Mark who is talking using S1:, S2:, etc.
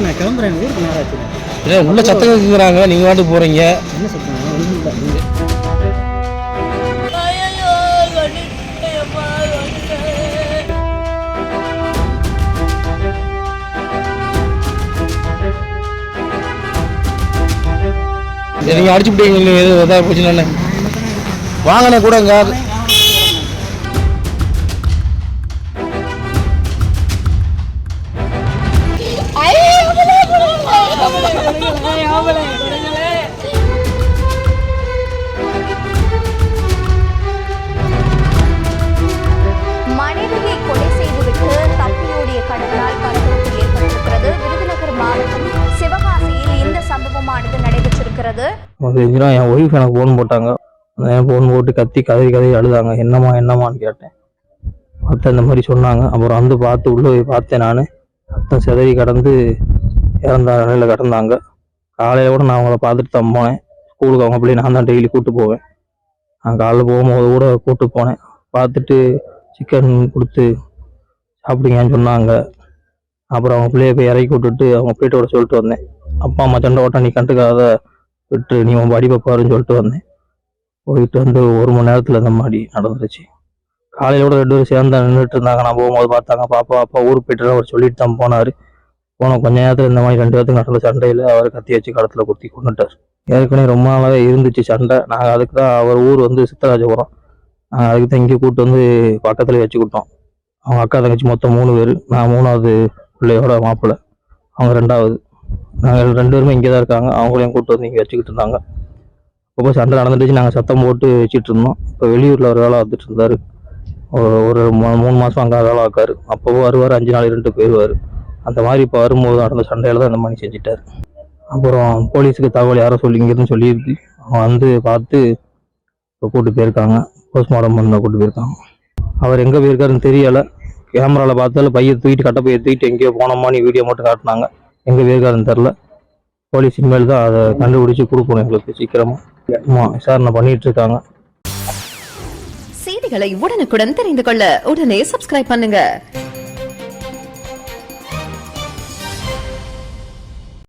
S1: நான் கிளம்புறேன், ஊருக்கு நேரம் ஆச்சு.
S2: இல்லை உள்ள சத்தம் கேட்குறாங்க, நீங்கள் வாட்டு போகிறீங்க.
S1: என்ன சத்தம்? ஒன்றும் இல்லை.
S2: நீங்கள் அடிச்சு விட்டீங்க, எதுவும் இதாக போச்சுன்னு வாங்கின கூடங்க.
S3: மனைவியை கொலை செய்துவிட்டு தப்பியோடிய கணவனால் பரபரப்பு ஏற்பட்டிருக்கிறது. விருதுநகர் மாவட்டம் சிவகாசியில் இந்த சம்பவமானது நடைபெற்றிருக்கிறது.
S2: என் ஒய்ஃப் எனக்கு ஃபோன் போட்டாங்க. ஃபோன் போட்டு கதறி அழுதாங்க. என்னம்மான்னு கேட்டேன். பார்த்து இந்த மாதிரி சொன்னாங்க. அப்புறம் வந்து பார்த்து உள்ளே போய் பார்த்தேன். நான் ரத்தம் சிதறி கடந்து இறந்த நிலையில் கிடந்தாங்க. காலையில் கூட நான் அவங்கள பார்த்துட்டு தான் போனேன். ஸ்கூலுக்கு அவங்க பிள்ளை நான் தான் டெய்லி கூப்பிட்டு போவேன். நான் காலைல போகும்போது கூட கூப்பிட்டு போனேன். பார்த்துட்டு சிக்கன் கொடுத்து சாப்பிடுங்கன்னு சொன்னாங்க. அப்புறம் அவங்க பிள்ளைய போய் இறக்கி விட்டுட்டு அவங்க பிள்ளையோட சொல்லிட்டு வந்தேன். அப்பா அம்மா சண்டை ஓட்ட நீ கண்டுக்காத, விட்டு நீ உன் படிப்பை பாருன்னு சொல்லிட்டு வந்தேன். போயிட்டு வந்து 1 மணி நேரத்தில் இந்த மாதிரி நடந்துருச்சு. காலையிலோட 2 பேரும் சேர்ந்து நின்றுட்டு இருந்தாங்க. நான் போகும்போது பார்த்தாங்க. அப்பா ஊருக்கு போயிட்டு அவர் சொல்லிட்டு தான் போனார். போன கொஞ்ச நேரத்தில் இந்த மாதிரி 2 பேர்த்துக்கு நடந்த சண்டையில் அவர் கத்தி வச்சு களத்தில் குத்தி கொண்டுட்டார். ஏற்கனவே ரொம்ப நாளாகவே இருந்துச்சு சண்டை. நாங்கள் அதுக்கு தான் அவர் ஊர் வந்து சித்தராஜபுரம். நாங்கள் அதுக்கு தான் இங்கே கூப்பிட்டு வந்து பக்கத்தில் வச்சுக்கிட்டோம். அவங்க அக்கா தங்கச்சி மொத்தம் 3 பேர். நான் 3வது பிள்ளையோட மாப்பிள்ளை, அவங்க 2வது. நாங்கள் 2 பேருமே இங்கே தான் இருக்காங்க. அவங்களையும் கூப்பிட்டு வந்து இங்கே வச்சுக்கிட்டு இருந்தாங்க. அப்போ சண்டை நடந்துட்டுச்சு. நாங்கள் சத்தம் போட்டு வச்சுட்டு இருந்தோம். இப்போ வெளியூரில் ஒரு வேலை வந்துட்டு இருந்தார். ஒரு 3 மாதம் அங்கே வேலை ஆக்காரு. அப்போவும் வருவார், 5 நாள் 2 போயிடுவார். அந்த மாதிரி இப்போ வரும்போது நடந்த சண்டையில் தான் இந்த மாதிரி செஞ்சிட்டார். அப்புறம் போலீஸுக்கு தகவல் யாரோ இங்கேருந்து சொல்லியிருக்கு. அவங்க வந்து பார்த்து இப்போ கூப்பிட்டு போயிருக்காங்க. போஸ்ட்மார்ட்டம் பண்ண கூப்பிட்டு போயிருக்காங்க. அவர் எங்கே போயிருக்காருன்னு தெரியலை. கேமராவில் பார்த்தாலும் பையை தூக்கிட்டு கட்ட பையை தூக்கிட்டு எங்கேயோ போனோமான்னு வீடியோ மட்டும் காட்டினாங்க. எங்கே போயிருக்காருன்னு தெரில. போலீஸ் இனிமேல் தான் அதை கண்டுபிடிச்சி கொடுக்கணும் எங்களுக்கு சீக்கிரமாக. விசாரணை பண்ணிட்டு இருக்காங்க.
S4: செய்திகளை உடனுக்குடன் தெரிந்து கொள்ள உடனே சப்ஸ்கிரைப் பண்ணுங்க.